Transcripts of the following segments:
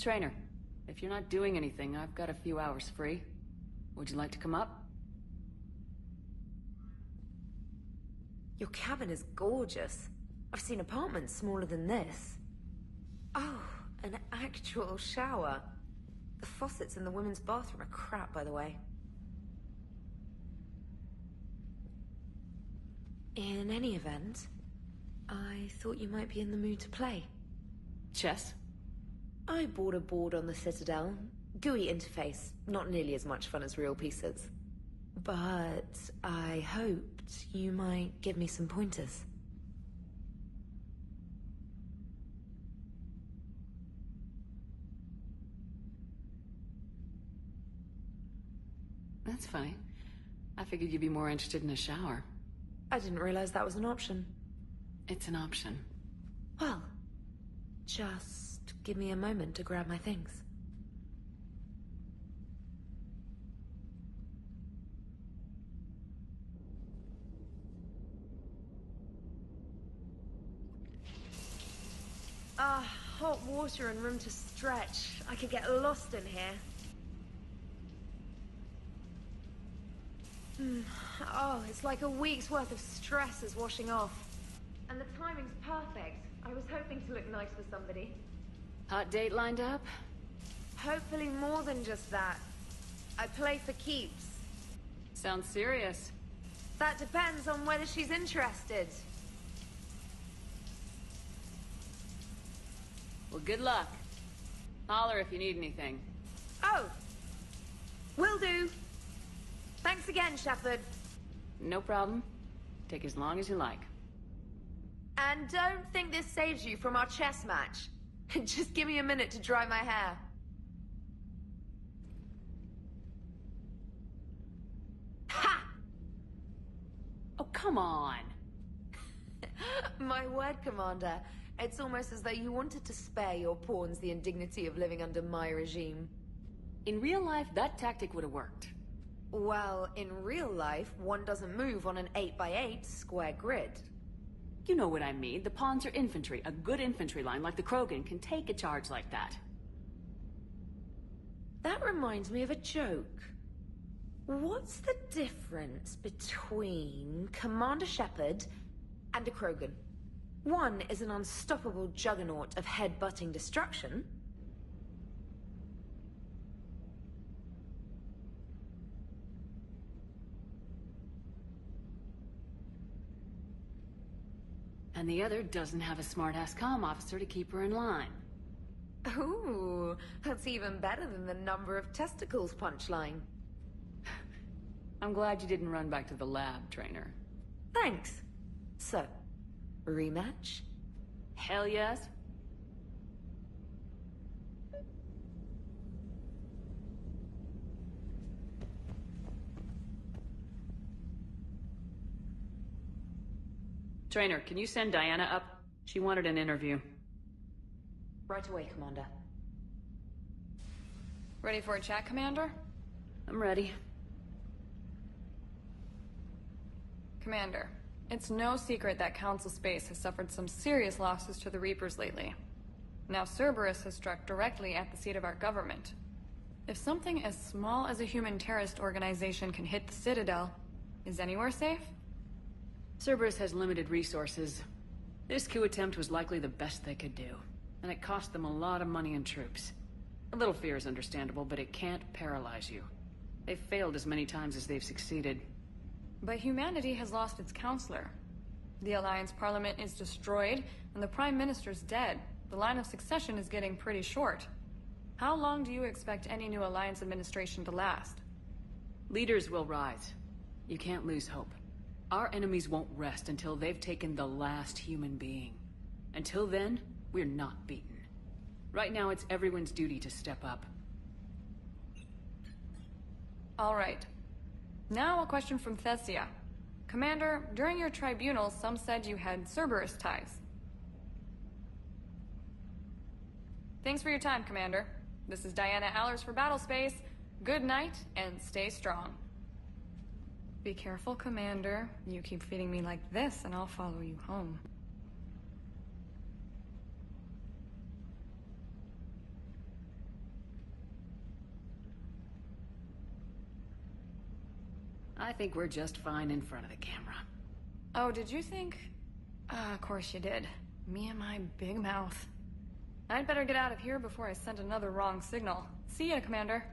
Trainer, if you're not doing anything, I've got a few hours free. Would you like to come up? Your cabin is gorgeous. I've seen apartments smaller than this. Oh, an actual shower. The faucets in the women's bathroom are crap, by the way. In any event, I thought you might be in the mood to play. Chess? I bought a board on the Citadel. GUI interface, not nearly as much fun as real pieces. But I hoped you might give me some pointers. That's funny. I figured you'd be more interested in a shower. I didn't realize that was an option. It's an option. Well, just give me a moment to grab my things. Hot water and room to stretch. I could get lost in here. Oh, it's like a week's worth of stress is washing off. And the timing's perfect. I was hoping to look nice for somebody. Hot date lined up? Hopefully more than just that. I play for keeps. Sounds serious. That depends on whether she's interested. Well, good luck. Holler if you need anything. Oh! Will do! Thanks again, Shepard. No problem. Take as long as you like. And don't think this saves you from our chess match. Just give me a minute to dry my hair. Ha! Oh, come on. My word, Commander. It's almost as though you wanted to spare your pawns the indignity of living under my regime. In real life, that tactic would have worked. Well, in real life, one doesn't move on an 8x8 square grid. You know what I mean. The pawns are infantry. A good infantry line like the Krogan can take a charge like that. That reminds me of a joke. What's the difference between Commander Shepard and a Krogan? One is an unstoppable juggernaut of head-butting destruction. And the other doesn't have a smart-ass comm officer to keep her in line. Ooh, that's even better than the number of testicles punchline. I'm glad you didn't run back to the lab, Trainer. Thanks. So, rematch? Hell yes. Trainer, can you send Diana up? She wanted an interview. Right away, Commander. Ready for a chat, Commander? I'm ready. Commander, it's no secret that Council Space has suffered some serious losses to the Reapers lately. Now Cerberus has struck directly at the seat of our government. If something as small as a human terrorist organization can hit the Citadel, is anywhere safe? Cerberus has limited resources. This coup attempt was likely the best they could do, and it cost them a lot of money and troops. A little fear is understandable, but it can't paralyze you. They've failed as many times as they've succeeded. But humanity has lost its counselor. The Alliance Parliament is destroyed, and the Prime Minister's dead. The line of succession is getting pretty short. How long do you expect any new Alliance administration to last? Leaders will rise. You can't lose hope. Our enemies won't rest until they've taken the last human being. Until then, we're not beaten. Right now, it's everyone's duty to step up. All right. Now a question from Thessia. Commander, during your tribunal, some said you had Cerberus ties. Thanks for your time, Commander. This is Diana Allers for Battlespace. Good night, and stay strong. Be careful, Commander. You keep feeding me like this, and I'll follow you home. I think we're just fine in front of the camera. Oh, did you think? Of course you did. Me and my big mouth. I'd better get out of here before I send another wrong signal. See ya, Commander.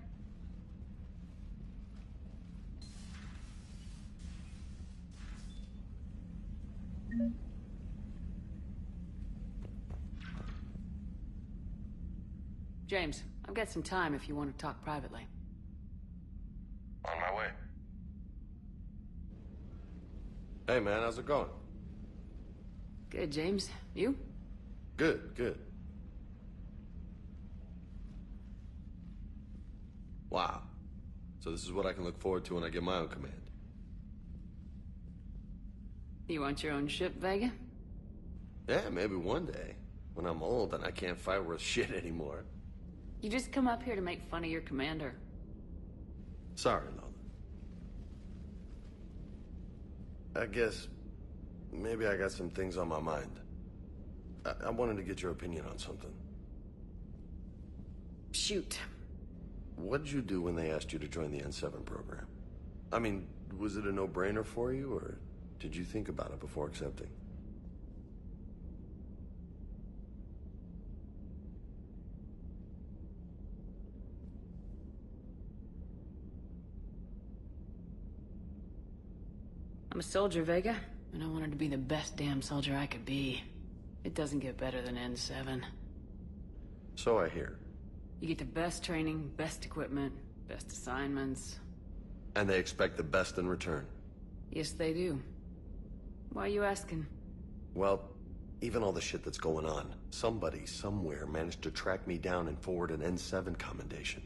James, I've got some time if you want to talk privately. On my way. Hey man, how's it going? Good, James. You? Good, good. Wow. So this is what I can look forward to when I get my own command. You want your own ship, Vega? Yeah, maybe one day. When I'm old and I can't fight worth shit anymore. You just come up here to make fun of your commander. Sorry, Lola. I guess maybe I got some things on my mind. I wanted to get your opinion on something. Shoot. What did you do when they asked you to join the N7 program? I mean, was it a no-brainer for you, or did you think about it before accepting? I'm a soldier, Vega, and I wanted to be the best damn soldier I could be. It doesn't get better than N7. So I hear. You get the best training, best equipment, best assignments. And they expect the best in return. Yes, they do. Why are you asking? Well, even all the shit that's going on, somebody somewhere managed to track me down and forward an N7 commendation.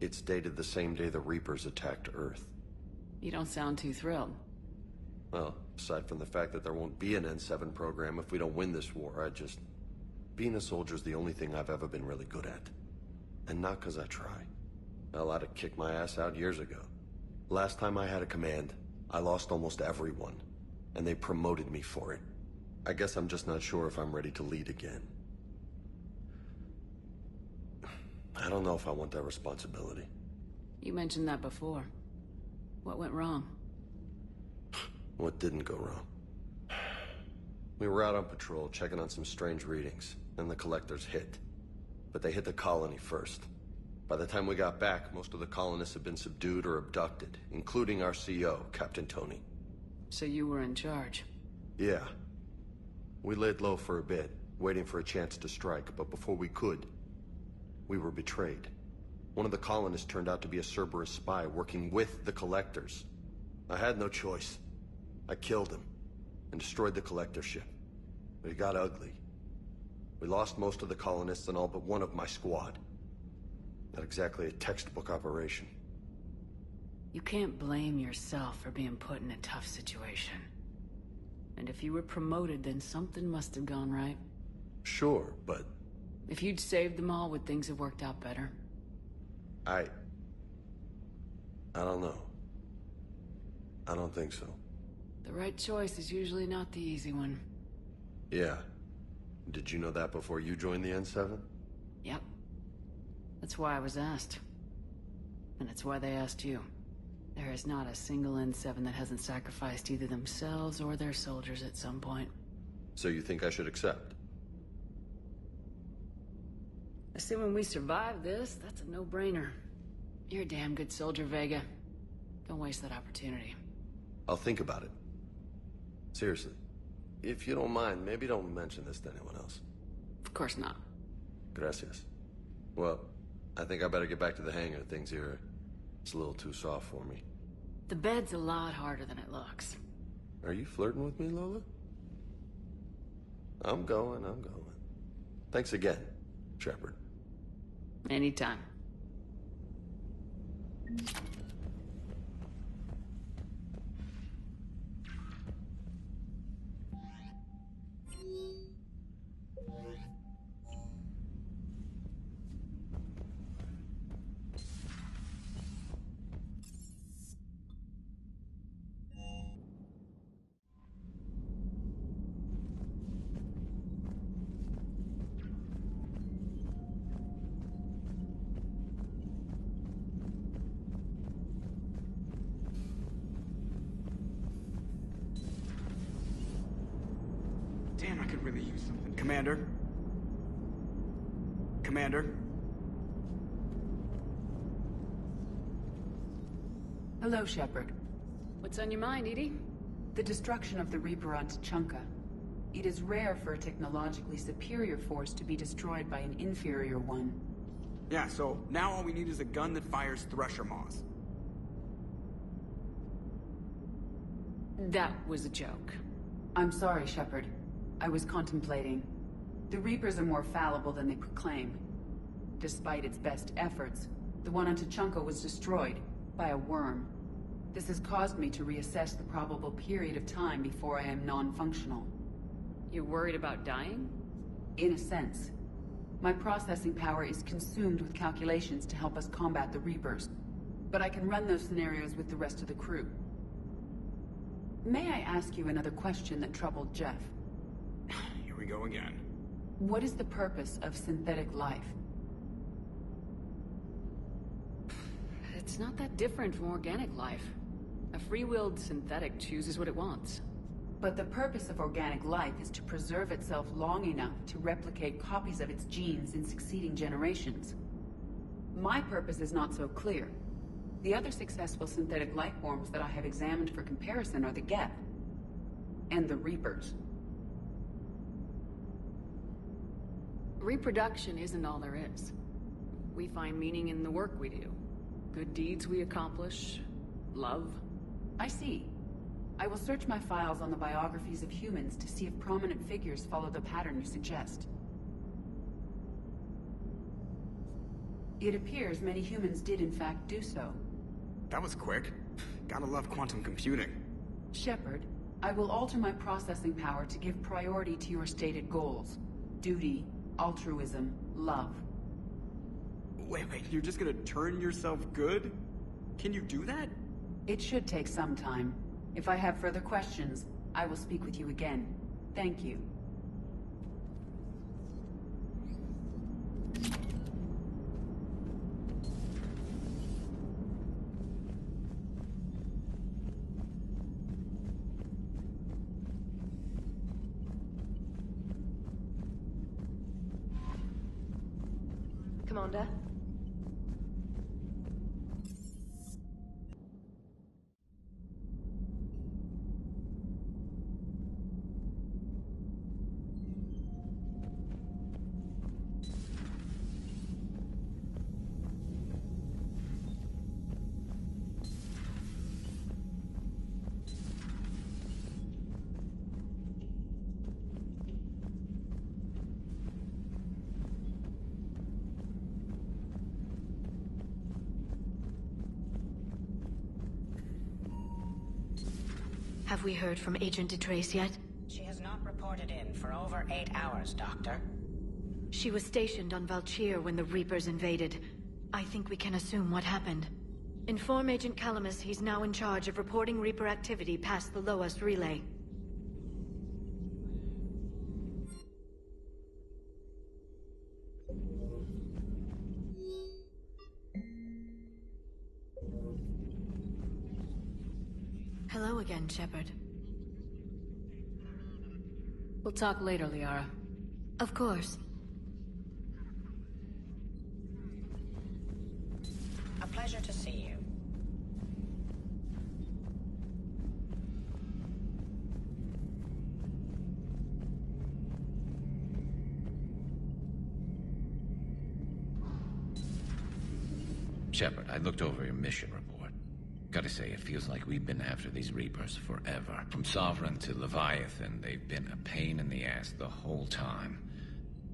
It's dated the same day the Reapers attacked Earth. You don't sound too thrilled. Well, aside from the fact that there won't be an N7 program if we don't win this war, being a soldier's the only thing I've ever been really good at. And not because I try. Hell, I'd have kicked my ass out years ago. Last time I had a command, I lost almost everyone. And they promoted me for it. I guess I'm just not sure if I'm ready to lead again. I don't know if I want that responsibility. You mentioned that before. What went wrong? What didn't go wrong? We were out on patrol, checking on some strange readings, and the collectors hit. But they hit the colony first. By the time we got back, most of the colonists had been subdued or abducted, including our CO, Captain Tony. So you were in charge? Yeah. We laid low for a bit, waiting for a chance to strike, but before we could, we were betrayed. One of the colonists turned out to be a Cerberus spy working with the collectors. I had no choice. I killed him and destroyed the collector ship. But it got ugly. We lost most of the colonists and all but one of my squad. Not exactly a textbook operation. You can't blame yourself for being put in a tough situation. And if you were promoted, then something must have gone right. Sure, but... If you'd saved them all, would things have worked out better? I don't know. I don't think so. The right choice is usually not the easy one. Yeah. Did you know that before you joined the N7? Yep. That's why I was asked. And it's why they asked you. There is not a single N7 that hasn't sacrificed either themselves or their soldiers at some point. So you think I should accept? Assuming we survive this, that's a no-brainer. You're a damn good soldier, Vega. Don't waste that opportunity. I'll think about it. Seriously. If you don't mind, maybe don't mention this to anyone else. Of course not. Gracias. Well, I think I better get back to the hangar. Things here, it's a little too soft for me. The bed's a lot harder than it looks. Are you flirting with me, Lola? I'm going. Thanks again, Shepard. Anytime. could really use something. Commander? Commander? Hello, Shepard. What's on your mind, Edie? The destruction of the Reaper on Tuchanka. It is rare for a technologically superior force to be destroyed by an inferior one. Yeah, so now all we need is a gun that fires Thresher Maws. That was a joke. I'm sorry, Shepard. I was contemplating. The Reapers are more fallible than they proclaim. Despite its best efforts, the one on Tuchanka was destroyed by a worm. This has caused me to reassess the probable period of time before I am non-functional. You're worried about dying? In a sense. My processing power is consumed with calculations to help us combat the Reapers. But I can run those scenarios with the rest of the crew. May I ask you another question that troubled Jeff? Here we go again. What is the purpose of synthetic life? It's not that different from organic life. A free-willed synthetic chooses what it wants. But the purpose of organic life is to preserve itself long enough to replicate copies of its genes in succeeding generations. My purpose is not so clear. The other successful synthetic life forms that I have examined for comparison are the Geth and the Reapers. Reproduction isn't all there is. We find meaning in the work we do. Good deeds we accomplish. Love. I see. I will search my files on the biographies of humans to see if prominent figures follow the pattern you suggest. It appears many humans did in fact do so. That was quick. Gotta love quantum computing. Shepard, I will alter my processing power to give priority to your stated goals. Duty, altruism, love. Wait, you're just gonna turn yourself good? Can you do that? It should take some time. If I have further questions, I will speak with you again. Thank you. Commander? Have we heard from Agent DeTrace yet? She has not reported in for over 8 hours, Doctor. She was stationed on Valchir when the Reapers invaded. I think we can assume what happened. Inform Agent Calamus he's now in charge of reporting Reaper activity past the Loas relay. Hello again, Shepard. We'll talk later, Liara. Of course. A pleasure to see you. Shepard, I looked over your mission report. Gotta say, it feels like we've been after these Reapers forever. From Sovereign to Leviathan, they've been a pain in the ass the whole time.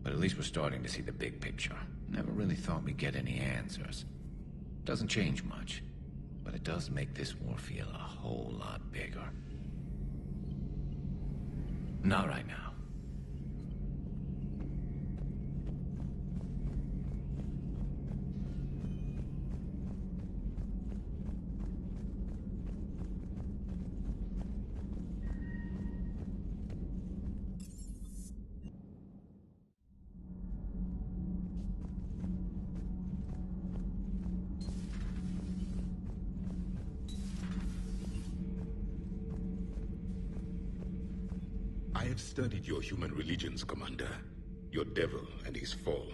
But at least we're starting to see the big picture. Never really thought we'd get any answers. Doesn't change much, but it does make this war feel a whole lot bigger. Not right now. I have studied your human religions, Commander. Your devil and his fall.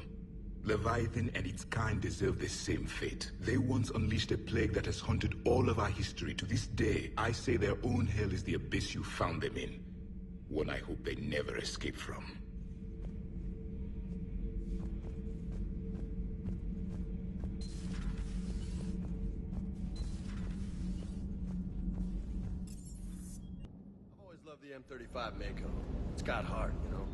Leviathan and its kind deserve the same fate. They once unleashed a plague that has haunted all of our history to this day. I say their own hell is the abyss you found them in. One I hope they never escape from. I've always loved the M35 Mako. It's got heart, you know?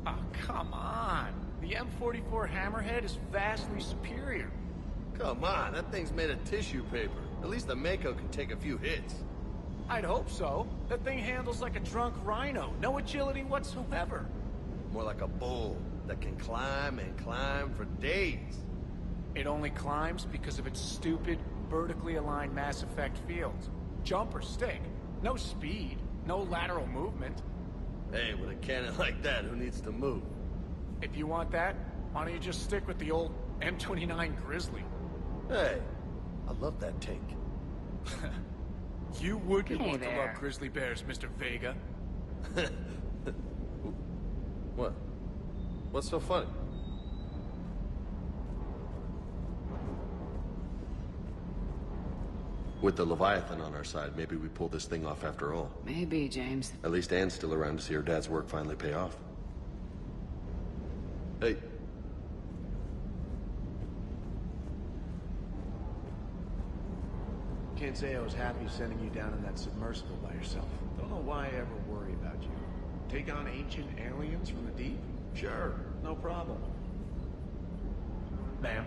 Oh, come on. The M44 Hammerhead is vastly superior. Come on, that thing's made of tissue paper. At least the Mako can take a few hits. I'd hope so. That thing handles like a drunk rhino. No agility whatsoever. More like a bull that can climb and climb for days. It only climbs because of its stupid, vertically aligned Mass Effect fields. Jump or stick. No speed. No lateral movement. Hey, with a cannon like that, who needs to move? If you want that, why don't you just stick with the old M29 Grizzly? Hey, I love that tank. You wouldn't Hey want to there. love grizzly bears, Mr. Vega. What? What's so funny? With the Leviathan on our side, maybe we pull this thing off after all. Maybe, James. At least Anne's still around to see her dad's work finally pay off. Hey. Can't say I was happy sending you down in that submersible by yourself. Don't know why I ever worry about you. Take on ancient aliens from the deep? Sure, no problem. Ma'am.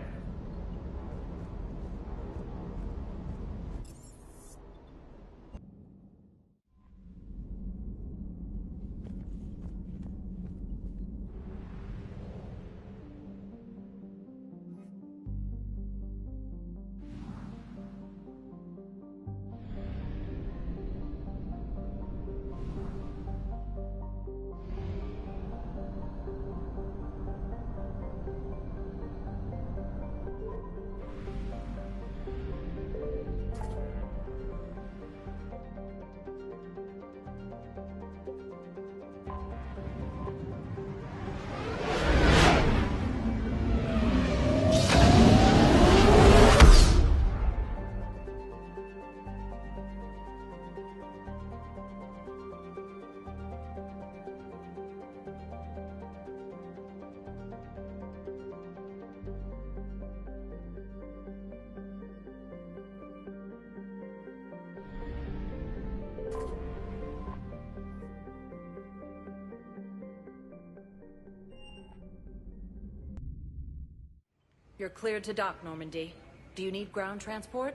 You're cleared to dock, Normandy. Do you need ground transport?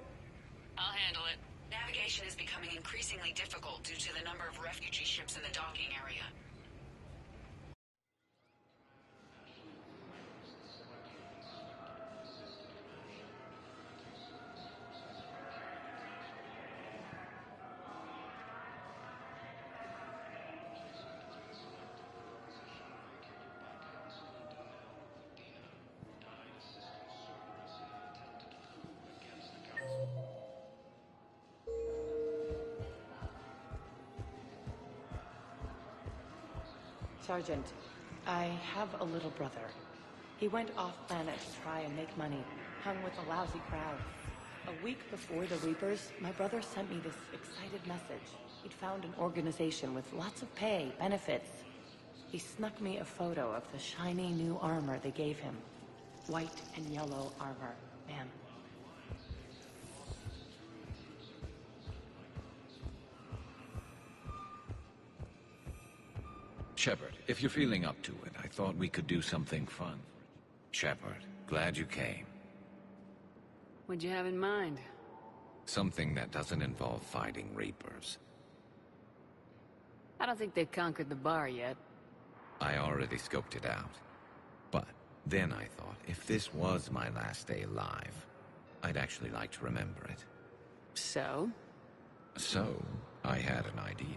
I'll handle it. Navigation is becoming increasingly difficult due to the number of refugee ships in the docking area. Sergeant, I have a little brother. He went off-planet to try and make money, hung with a lousy crowd. A week before the Reapers, my brother sent me this excited message. He'd found an organization with lots of pay, benefits. He snuck me a photo of the shiny new armor they gave him. White and yellow armor, ma'am. Shepard, if you're feeling up to it, I thought we could do something fun. Shepard, glad you came. What'd you have in mind? Something that doesn't involve fighting Reapers. I don't think they've conquered the bar yet. I already scoped it out. But then I thought, if this was my last day alive, I'd actually like to remember it. So? So, I had an idea.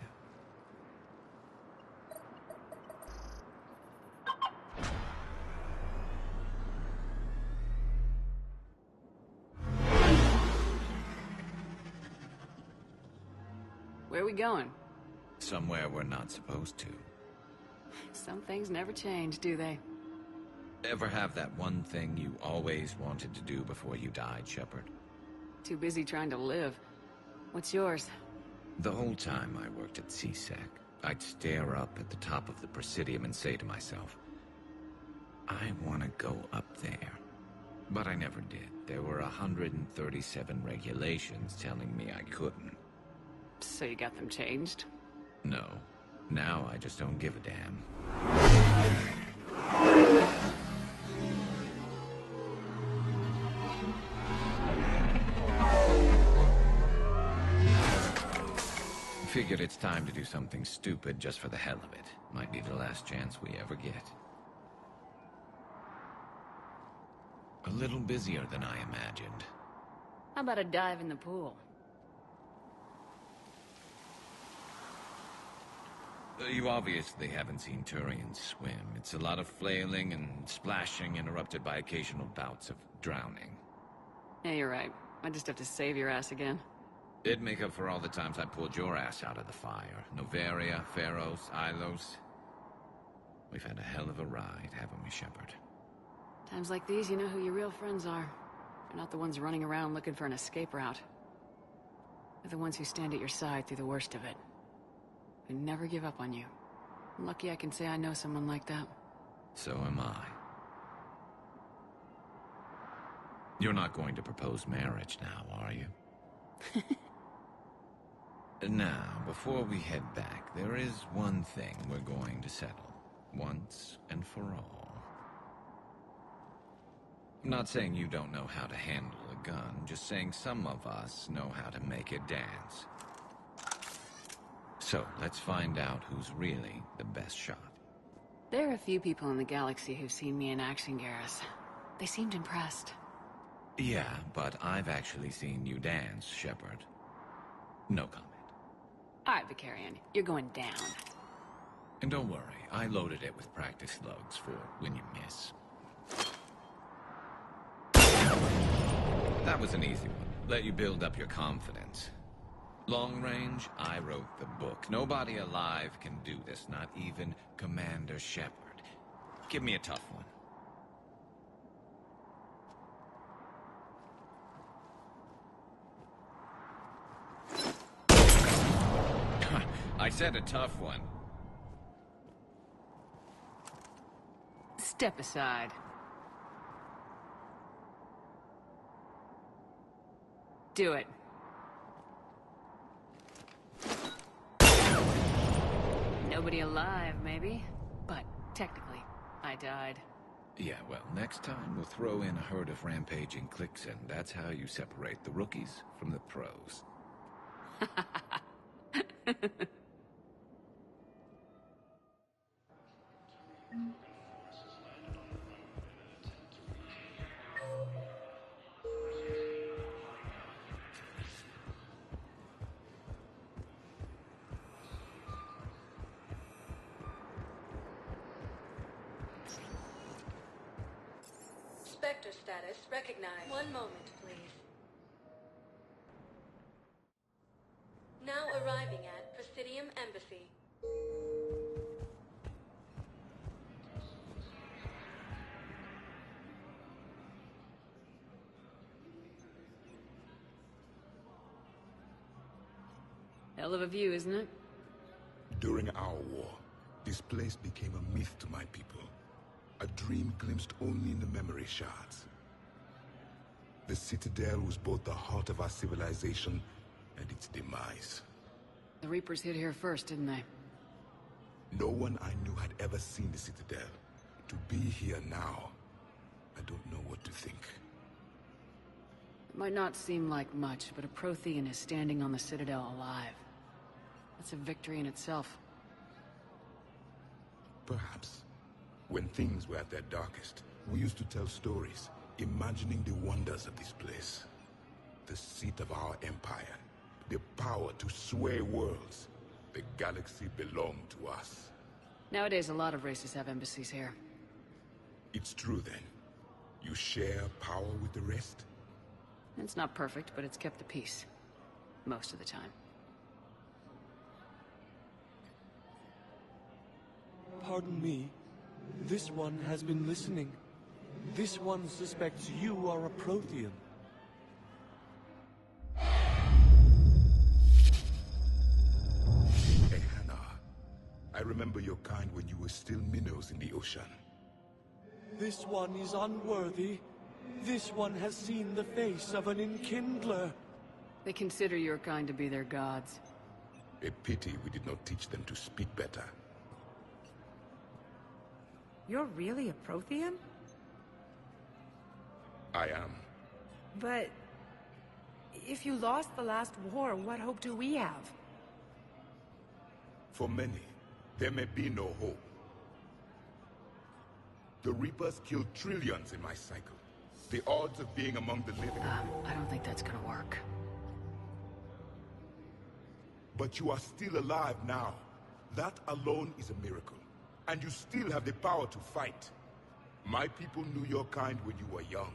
Where are we going? Somewhere we're not supposed to. Some things never change, do they? Ever have that one thing you always wanted to do before you died, Shepard? Too busy trying to live. What's yours? The whole time I worked at CSEC, I'd stare up at the top of the Presidium and say to myself, I want to go up there. But I never did. There were 137 regulations telling me I couldn't. So you got them changed? No. Now I just don't give a damn. Figured it's time to do something stupid just for the hell of it. Might be the last chance we ever get. A little busier than I imagined. How about a dive in the pool? You obviously haven't seen Turians swim. It's a lot of flailing and splashing, interrupted by occasional bouts of drowning. Yeah, you're right. I just have to save your ass again. It'd make up for all the times I pulled your ass out of the fire. Noveria, Pharos, Ilos. We've had a hell of a ride, haven't we, Shepard? Times like these, you know who your real friends are. They're not the ones running around looking for an escape route. They're the ones who stand at your side through the worst of it. Who never give up on you. I'm lucky I can say I know someone like that. So am I. You're not going to propose marriage now, are you? Now, before we head back, there is one thing we're going to settle. Once and for all. I'm not saying you don't know how to handle a gun, just saying some of us know how to make it dance. So, let's find out who's really the best shot. There are a few people in the galaxy who've seen me in action, Garrus. They seemed impressed. Yeah, but I've actually seen you dance, Shepard. No comment. All right, Vicarian, you're going down. And don't worry, I loaded it with practice slugs for when you miss. That was an easy one. Let you build up your confidence. Long range, I wrote the book. Nobody alive can do this, not even Commander Shepard. Give me a tough one. I said a tough one. Step aside. Do it. Nobody alive, maybe? But technically, I died. Yeah, well, next time we'll throw in a herd of rampaging cliques, and that's how you separate the rookies from the pros. Spectre status recognized. One moment, please. Now arriving at Presidium Embassy. Hell of a view, isn't it? During our war, this place became a myth to my people. A dream glimpsed only in the memory shards. The Citadel was both the heart of our civilization and its demise. The Reapers hit here first, didn't they? No one I knew had ever seen the Citadel. To be here now, I don't know what to think. It might not seem like much, but a Prothean is standing on the Citadel alive. That's a victory in itself. Perhaps. When things were at their darkest, we used to tell stories, imagining the wonders of this place. The seat of our empire, the power to sway worlds. The galaxy belonged to us. Nowadays, a lot of races have embassies here. It's true then. You share power with the rest? It's not perfect, but it's kept the peace. Most of the time. pardon me. This one has been listening. This one suspects you are a Prothean. Hey, Hannah. I remember your kind when you were still minnows in the ocean. This one is unworthy. This one has seen the face of an enkindler. They consider your kind to be their gods. A pity we did not teach them to speak better. You're really a Prothean? I am. But... if you lost the last war, what hope do we have? For many, there may be no hope. The Reapers killed trillions in my cycle. The odds of being among the living... I don't think that's gonna work. But you are still alive now. That alone is a miracle. And you still have the power to fight. My people knew your kind when you were young.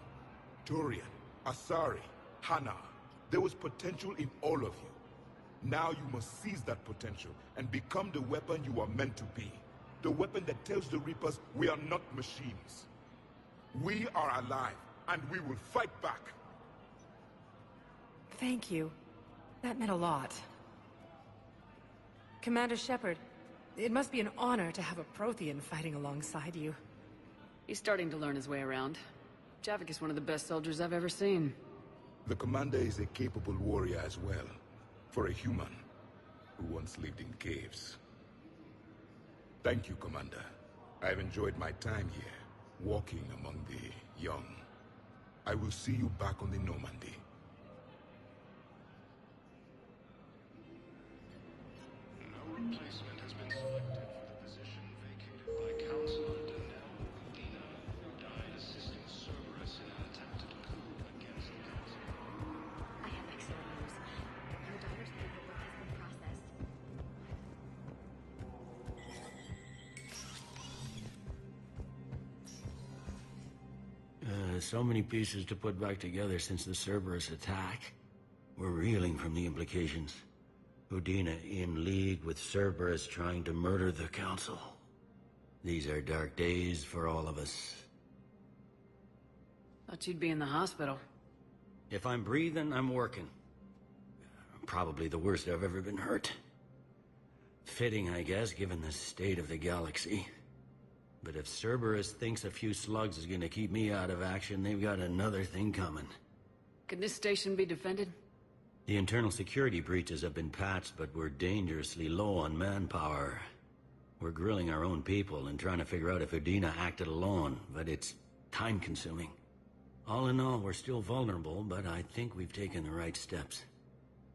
Turian, Asari, Hannah. There was potential in all of you. Now you must seize that potential and become the weapon you are meant to be. The weapon that tells the Reapers we are not machines. We are alive, and we will fight back. Thank you. That meant a lot. Commander Shepard, it must be an honor to have a Prothean fighting alongside you. He's starting to learn his way around. Javik is one of the best soldiers I've ever seen. The commander is a capable warrior as well, for a human who once lived in caves. Thank you, Commander. I've enjoyed my time here, walking among the young. I will see you back on the Normandy. No replacement has been selected for the position vacated by Counselor Denell Udina, who died assisting Cerberus in an attempted coup against the Council. I have excellent news. Your daughter's paperwork has been processed. So many pieces to put back together since the Cerberus attack. We're reeling from the implications. Udina in league with Cerberus trying to murder the Council. These are dark days for all of us. Thought you'd be in the hospital. If I'm breathing, I'm working. Probably the worst I've ever been hurt. Fitting, I guess, given the state of the galaxy. But if Cerberus thinks a few slugs is gonna keep me out of action, they've got another thing coming. Could this station be defended? The internal security breaches have been patched, but we're dangerously low on manpower. We're grilling our own people and trying to figure out if Udina acted alone, but it's time-consuming. All in all, we're still vulnerable, but I think we've taken the right steps.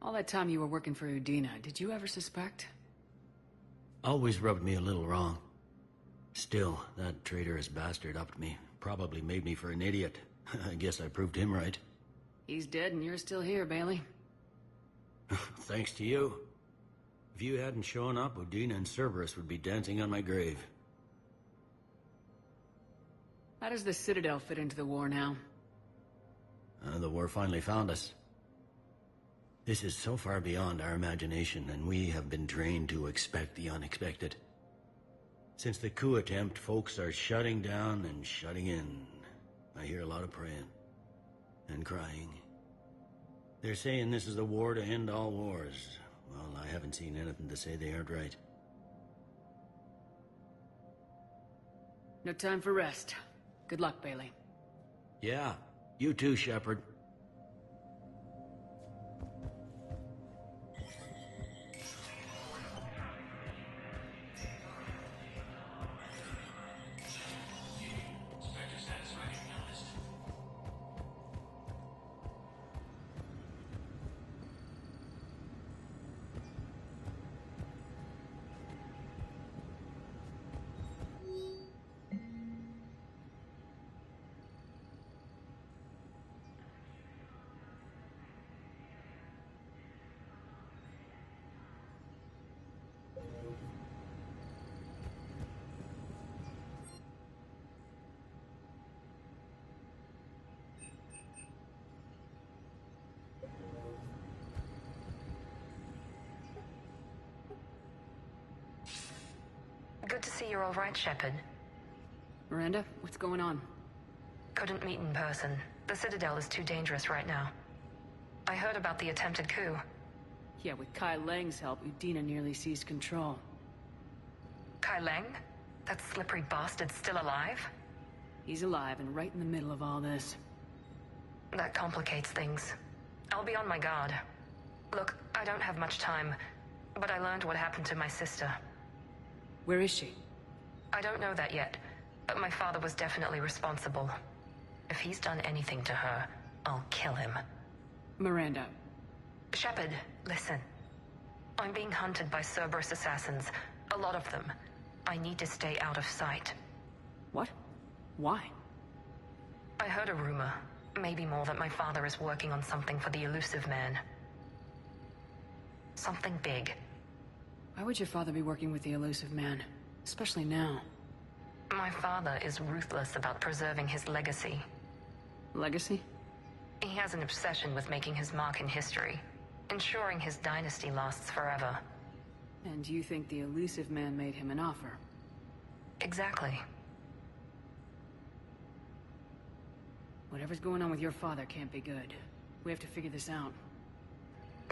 All that time you were working for Udina, did you ever suspect? Always rubbed me a little wrong. Still, that traitorous bastard upped me. Probably made me for an idiot. I guess I proved him right. He's dead and you're still here, Bailey. Thanks to you. If you hadn't shown up, Udina and Cerberus would be dancing on my grave. How does the Citadel fit into the war now? The war finally found us. This is so far beyond our imagination, and we have been trained to expect the unexpected. Since the coup attempt, folks are shutting down and shutting in. I hear a lot of praying. And crying. They're saying this is the war to end all wars. Well, I haven't seen anything to say they aren't right. No time for rest. Good luck, Bailey. Yeah, you too, Shepard. Good to see you're all right, Shepard. Miranda, what's going on? Couldn't meet in person. The Citadel is too dangerous right now. I heard about the attempted coup. Yeah, with Kai Lang's help, Udina nearly seized control. Kai Lang? That slippery bastard's still alive? He's alive and right in the middle of all this. That complicates things. I'll be on my guard. Look, I don't have much time, but I learned what happened to my sister. Where is she? I don't know that yet, but my father was definitely responsible. If he's done anything to her, I'll kill him. Miranda. Shepard, listen. I'm being hunted by Cerberus assassins. A lot of them. I need to stay out of sight. What? Why? I heard a rumor. Maybe more, that my father is working on something for the Elusive Man. Something big. Why would your father be working with the Elusive Man? Especially now. My father is ruthless about preserving his legacy. Legacy? He has an obsession with making his mark in history, ensuring his dynasty lasts forever. And you think the Elusive Man made him an offer? Exactly. Whatever's going on with your father can't be good. We have to figure this out.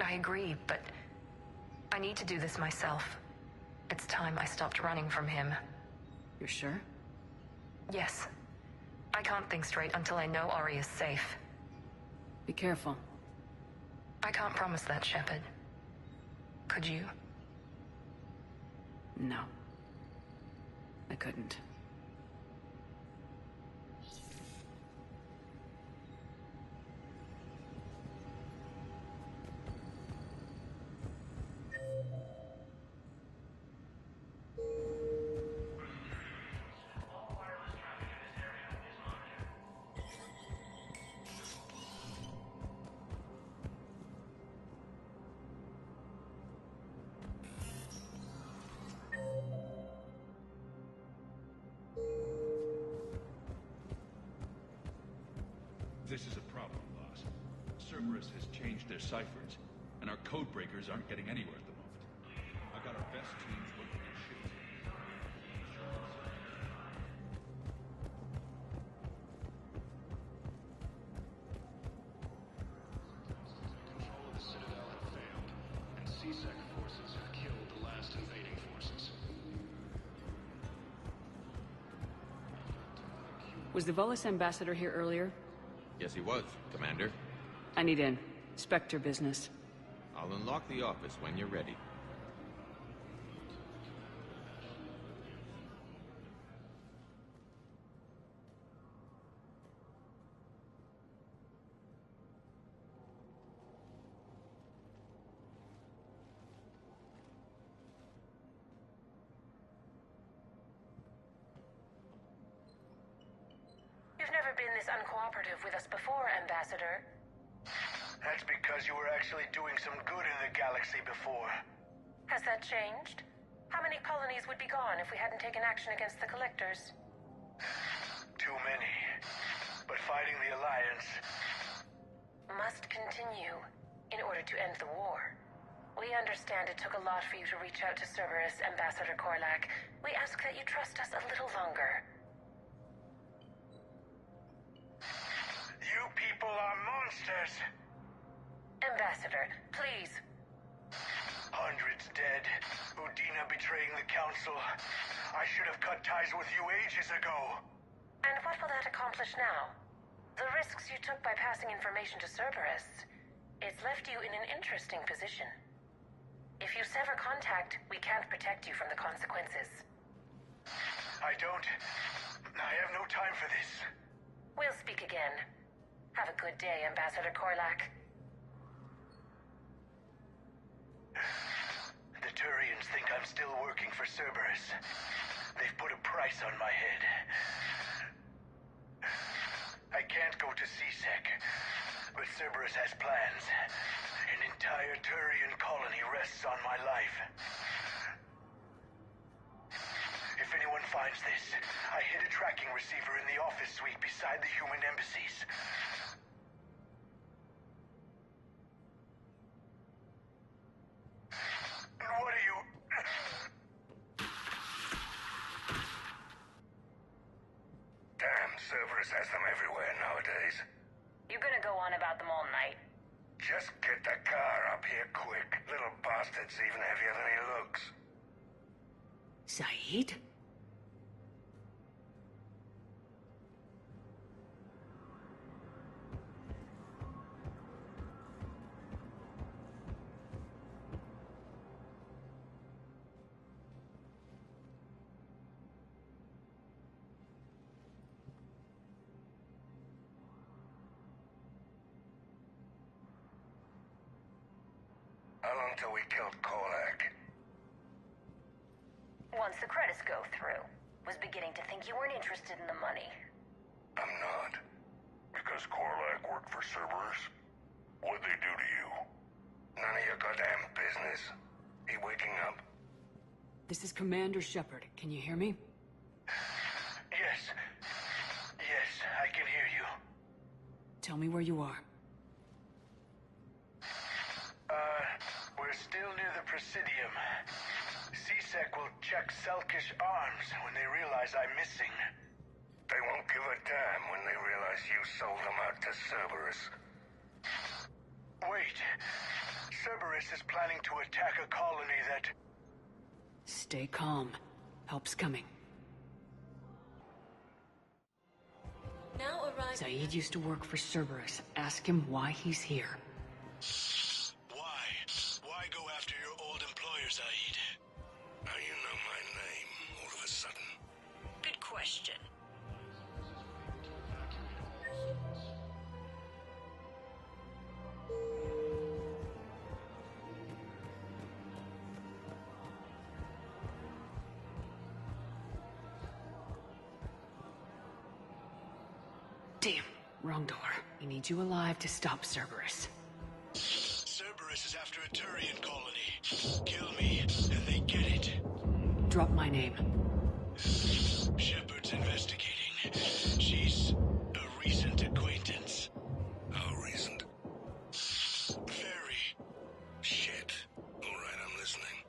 I agree, but I need to do this myself. It's time I stopped running from him. You're sure? Yes. I can't think straight until I know Ori is safe. Be careful. I can't promise that, Shepard. Could you? No. I couldn't. This is a problem, boss. Cerberus has changed their ciphers, and our code breakers aren't getting anywhere at the moment. I've got our best teams working in shifts. Control of the Citadel had failed, and CSEC forces have killed the last invading forces. Was the Volus ambassador here earlier? Yes, he was, Commander. I need in. Spectre business. I'll unlock the office when you're ready. You've never been this uncooperative with us before, Ambassador. That's because you were actually doing some good in the galaxy before. Has that changed? How many colonies would be gone if we hadn't taken action against the Collectors? Too many. But fighting the Alliance must continue in order to end the war. We understand it took a lot for you to reach out to Cerberus, Ambassador Korlak. We ask that you trust us a little longer. You people are monsters! Ambassador, please. Hundreds dead. Udina betraying the Council. I should have cut ties with you ages ago. And what will that accomplish now? The risks you took by passing information to Cerberus. It's left you in an interesting position. If you sever contact, we can't protect you from the consequences. I have no time for this. We'll speak again. Have a good day, Ambassador Korlak. The Turians think I'm still working for Cerberus. They've put a price on my head. I can't go to CSEC, but Cerberus has plans. An entire Turian colony rests on my life. If anyone finds this, I hid a tracking receiver in the office suite beside the human embassies. What are you... Cerberus has them everywhere nowadays. You gonna go on about them all night? Just get the car up here quick. Little bastard's even heavier than he looks. Saeed? How long till we killed Korlak? Once the credits go through. Was beginning to think you weren't interested in the money. I'm not. Because Korlak worked for Cerberus? What'd they do to you? None of your goddamn business. He waking up? This is Commander Shepard. Can you hear me? Yes. Yes, I can hear you. Tell me where you are. We're still near the Presidium. CSEC will check Selkish arms when they realize I'm missing. They won't give a damn when they realize you sold them out to Cerberus. Wait. Cerberus is planning to attack a colony that... Stay calm. Help's coming. Now arrive. Saeed used to work for Cerberus. Ask him why he's here. Why go after your old employer, Zaid? How you know my name all of a sudden? Good question. Damn, wrong door. He needs you alive to stop Cerberus. Cerberus is after a Turian colony. Kill me, and they get it. Drop my name. Shepard's investigating. She's a recent acquaintance. How recent? Very. Shit. All right, I'm listening.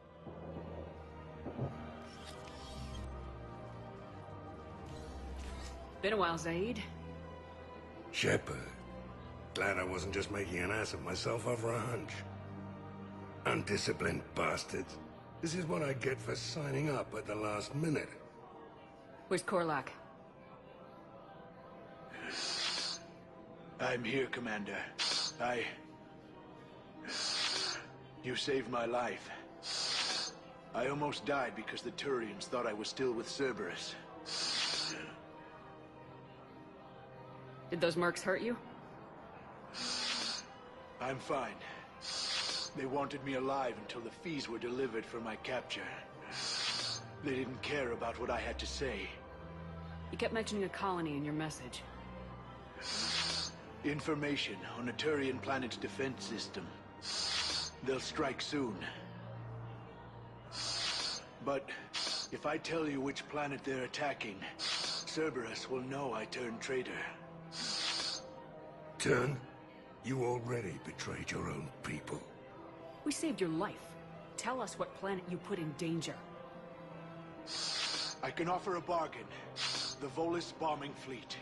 Been a while, Zaid. Shepard. Glad I wasn't just making an ass of myself over a hunch. Undisciplined bastards. This is what I get for signing up at the last minute. Where's Korlak? I'm here, Commander. You saved my life. I almost died because the Turians thought I was still with Cerberus. Did those mercs hurt you? I'm fine. They wanted me alive until the fees were delivered for my capture. They didn't care about what I had to say. You kept mentioning a colony in your message. Information on a Turian planet's defense system. They'll strike soon. But if I tell you which planet they're attacking, Cerberus will know I turned traitor. Turn? You already betrayed your own people. We saved your life. Tell us what planet you put in danger. I can offer a bargain. The Volus bombing fleet.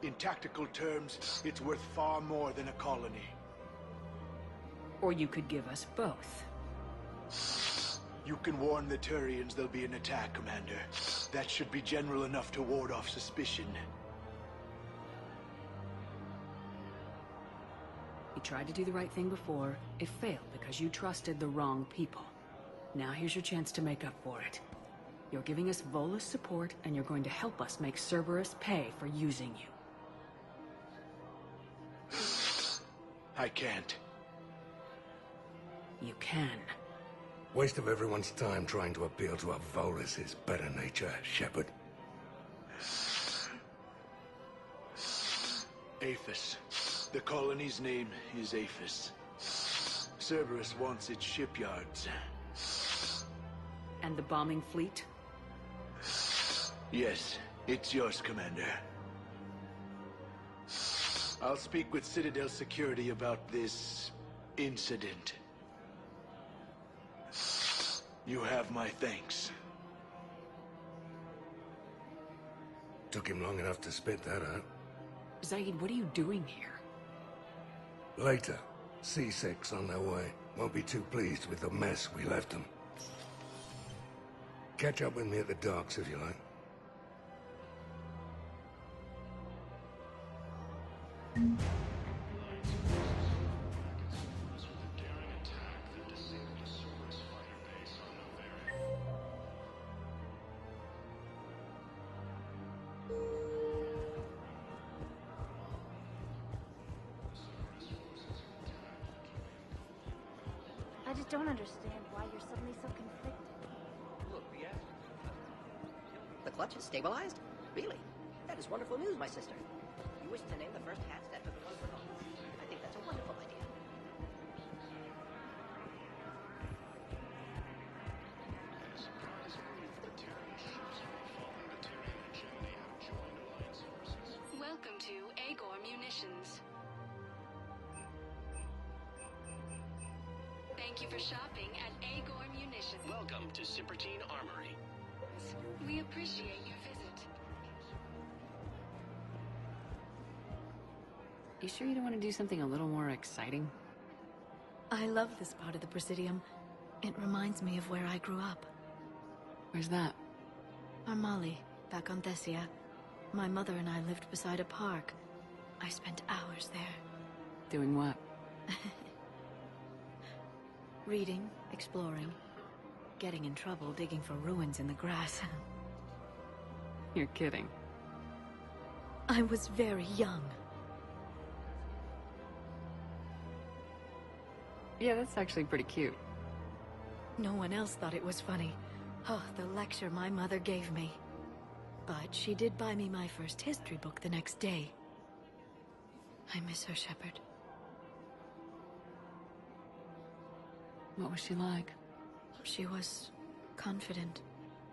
In tactical terms, it's worth far more than a colony. Or you could give us both. You can warn the Turians there'll be an attack, Commander. That should be general enough to ward off suspicion. You tried to do the right thing before. It failed because you trusted the wrong people. Now here's your chance to make up for it. You're giving us Volus support, and you're going to help us make Cerberus pay for using you. I can't. You can. Waste of everyone's time trying to appeal to a Volus' better nature, Shepard. Aphis. The colony's name is Aphis. Cerberus wants its shipyards. And the bombing fleet? Yes, it's yours, Commander. I'll speak with Citadel Security about this incident. You have my thanks. Took him long enough to spit that out. Zaid, what are you doing here? Later. C6 on their way. Won't be too pleased with the mess we left them. Catch up with me at the docks if you like. I just don't understand why you're suddenly so conflicted. The clutch is stabilized? Really? That is wonderful news, my sister. You wish to name the first Hatstead to the one for all. I think that's a wonderful idea. Welcome to Agor Munitions. Thank you for shopping at Agor Munitions. Welcome to Sippertine Armory. We appreciate your visit. You sure you don't want to do something a little more exciting? I love this part of the Presidium. It reminds me of where I grew up. Where's that? Armali, back on Thessia. My mother and I lived beside a park. I spent hours there. Doing what? Reading, exploring, getting in trouble digging for ruins in the grass. You're kidding. I was very young. Yeah, that's actually pretty cute. No one else thought it was funny. Oh, the lecture my mother gave me. But she did buy me my first history book the next day. I miss her, Shepard. What was she like? She was confident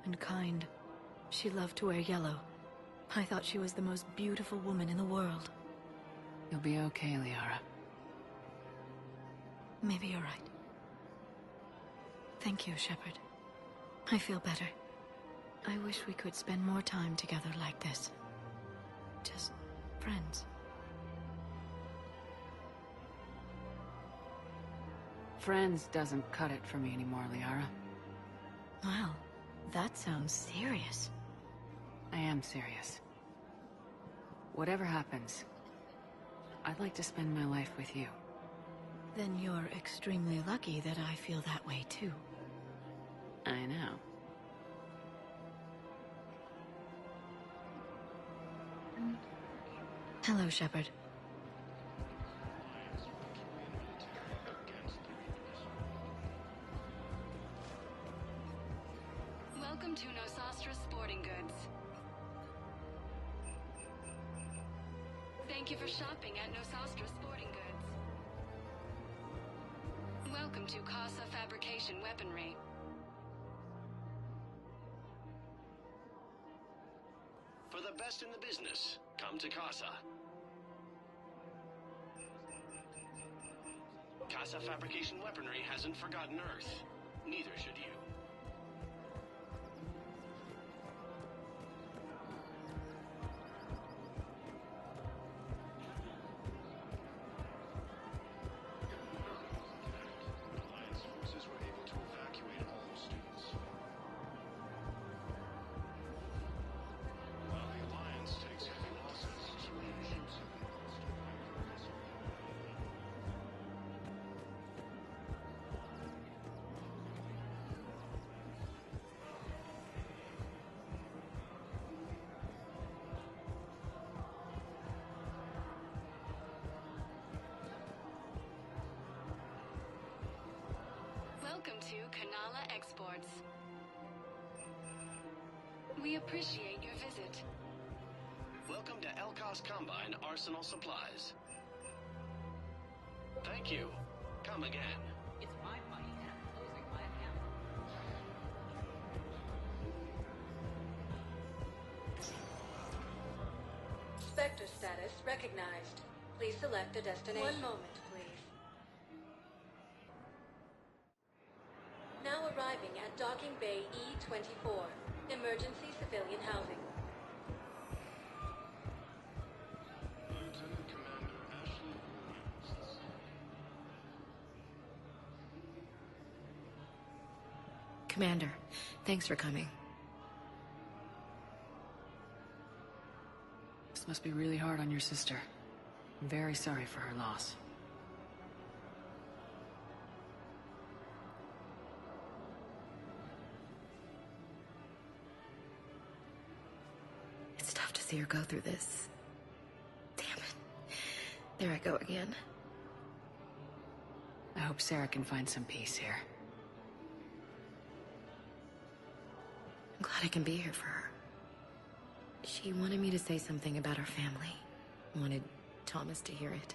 and kind. She loved to wear yellow. I thought she was the most beautiful woman in the world. You'll be okay, Liara. Maybe you're right. Thank you, Shepard. I feel better. I wish we could spend more time together like this. Just friends. Friends doesn't cut it for me anymore, Liara. Wow, that sounds serious. I am serious. Whatever happens, I'd like to spend my life with you. Then you're extremely lucky that I feel that way too. I know. Hello, Shepard. Welcome to Nosastra Sporting Goods. Thank you for shopping at Nosastra Sporting Goods. Welcome to Casa Fabrication Weaponry. For the best in the business, come to Casa. Casa Fabrication Weaponry hasn't forgotten Earth. Neither should you. Alliance forces were able to evacuate all the students. While the Alliance takes heavy losses, surrender ships have been lost to pirates. Welcome to Kanala Exports. We appreciate your visit. Welcome to Elkos Combine Arsenal Supplies. Thank you. Come again. It's my money and I'm closing my account. Spectre status recognized. Please select a destination. One moment, please. Now arriving at Docking Bay E-24. Emergency civilian housing. Commander, thanks for coming. This must be really hard on your sister. I'm very sorry for her loss. It's tough to see her go through this. Damn it. There I go again. I hope Sarah can find some peace here. I'm glad I can be here for her. She wanted me to say something about her family. Wanted Thomas to hear it.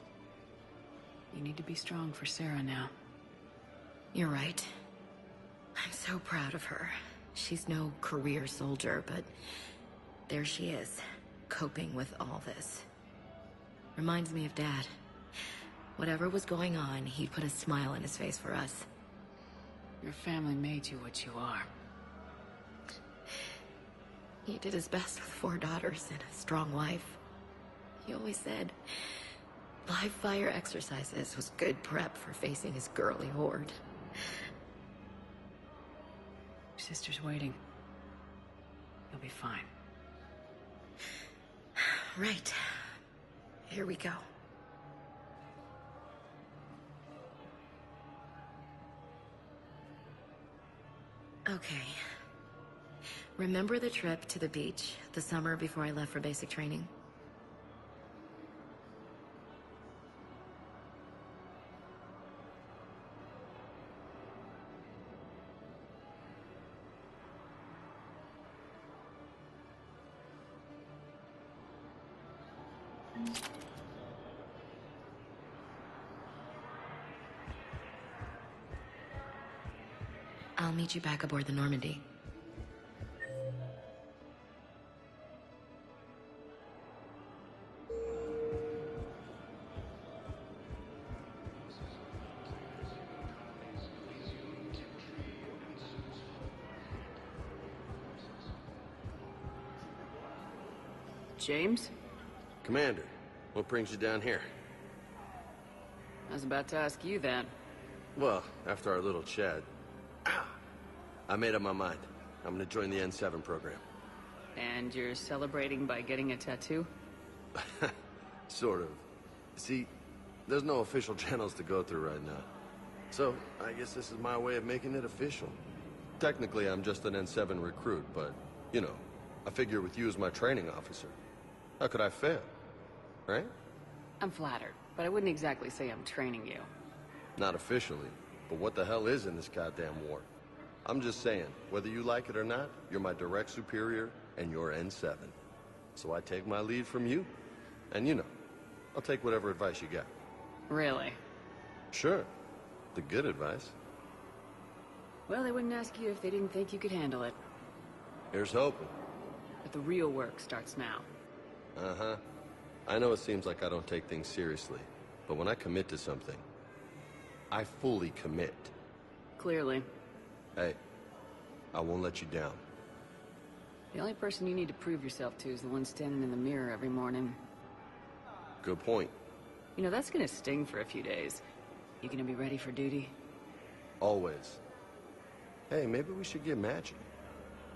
You need to be strong for Sarah now. You're right. I'm so proud of her. She's no career soldier, but there she is, coping with all this. Reminds me of Dad. Whatever was going on, he'd put a smile on his face for us. Your family made you what you are. He did his best with 4 daughters and a strong wife. He always said live fire exercises was good prep for facing his girly horde. Your sister's waiting. You'll be fine. Right. Here we go. Okay. Remember the trip to the beach the summer before I left for basic training? I'll meet you back aboard the Normandy. James? Commander, what brings you down here? I was about to ask you that. Well, after our little chat, I made up my mind. I'm gonna join the N7 program. And you're celebrating by getting a tattoo? Sort of. See, there's no official channels to go through right now. So, I guess this is my way of making it official. Technically, I'm just an N7 recruit, but, you know, I figure with you as my training officer, how could I fail? Right? I'm flattered, but I wouldn't exactly say I'm training you. Not officially, but what the hell is in this goddamn war? I'm just saying, whether you like it or not, you're my direct superior, and you're N7. So I take my lead from you. And you know, I'll take whatever advice you got. Really? Sure. The good advice. Well, they wouldn't ask you if they didn't think you could handle it. Here's hoping. But the real work starts now. Uh-huh. I know it seems like I don't take things seriously, but when I commit to something, I fully commit. Clearly. Hey, I won't let you down. The only person you need to prove yourself to is the one standing in the mirror every morning. Good point. You know, that's gonna sting for a few days. You gonna be ready for duty? Always. Hey, maybe we should get matching.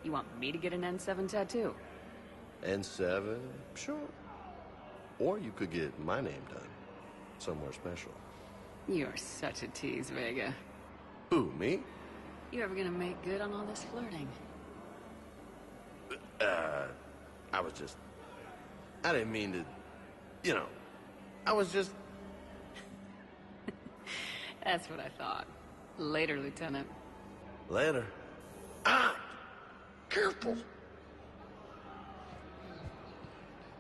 You want me to get an N7 tattoo? N7? Sure. Or you could get my name done. Somewhere special. You're such a tease, Vega. Who, me? You ever gonna make good on all this flirting? I was just... I didn't mean to... You know, I was just... That's what I thought. Later, Lieutenant. Later. Ah! Careful!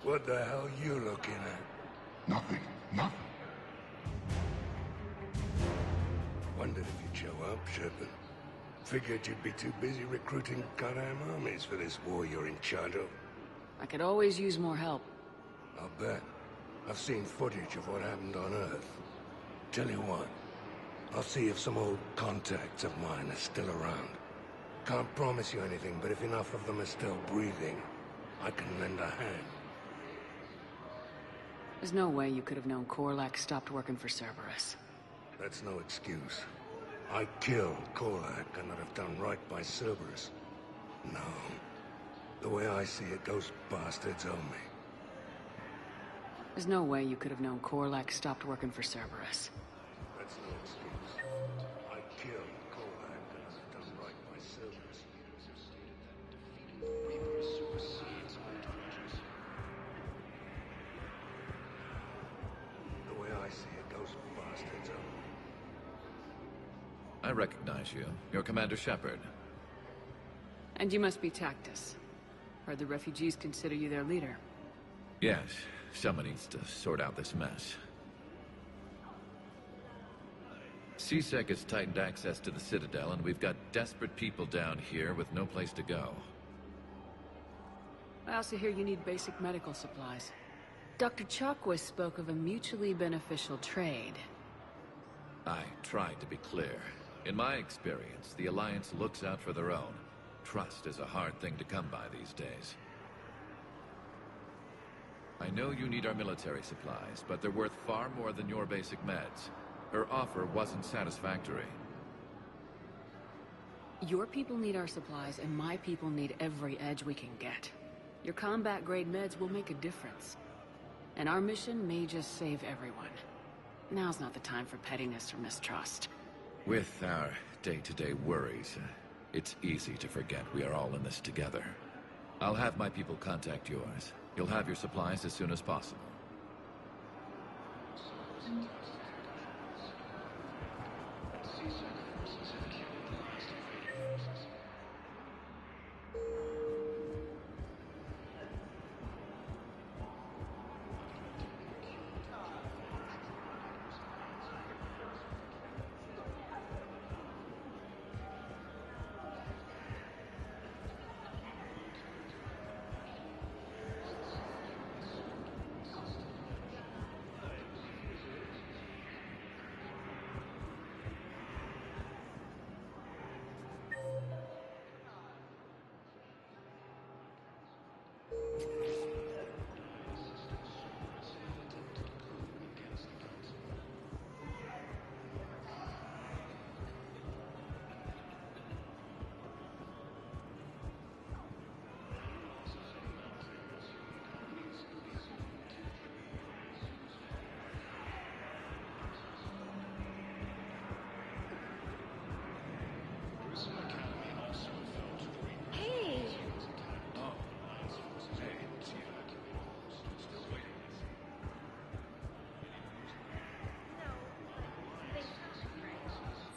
What the hell you looking at? Nothing. Nothing. Wondered if you'd show up, Shepard. Figured you'd be too busy recruiting goddamn armies for this war you're in charge of. I could always use more help. I'll bet. I've seen footage of what happened on Earth. Tell you what, I'll see if some old contacts of mine are still around. Can't promise you anything, but if enough of them are still breathing, I can lend a hand. There's no way you could have known Korlak stopped working for Cerberus. That's no excuse. I killed Korlak and I'd have done right by Cerberus. No. The way I see it, those bastards owe me. There's no way you could have known Korlak stopped working for Cerberus. That's no excuse. I killed Korlak and I'd have done right by Cerberus. Reaper supersedes old grudges. The way I see it, those bastards owe me. I recognize you. You're Commander Shepard. And you must be Tactus. Heard the refugees consider you their leader. Yes, someone needs to sort out this mess. CSEC has tightened access to the Citadel, and we've got desperate people down here with no place to go. I also hear you need basic medical supplies. Dr. Chakwas spoke of a mutually beneficial trade. I tried to be clear. In my experience, the Alliance looks out for their own. Trust is a hard thing to come by these days. I know you need our military supplies, but they're worth far more than your basic meds. Her offer wasn't satisfactory. Your people need our supplies, and my people need every edge we can get. Your combat-grade meds will make a difference. And our mission may just save everyone. Now's not the time for pettiness or mistrust. With our day-to-day worries, it's easy to forget we are all in this together. I'll have my people contact yours. You'll have your supplies as soon as possible.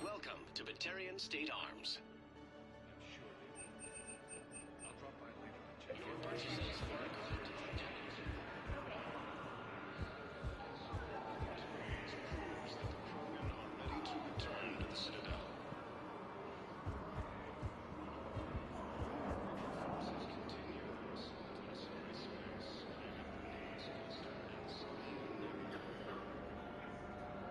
Welcome to Batarian State Arms.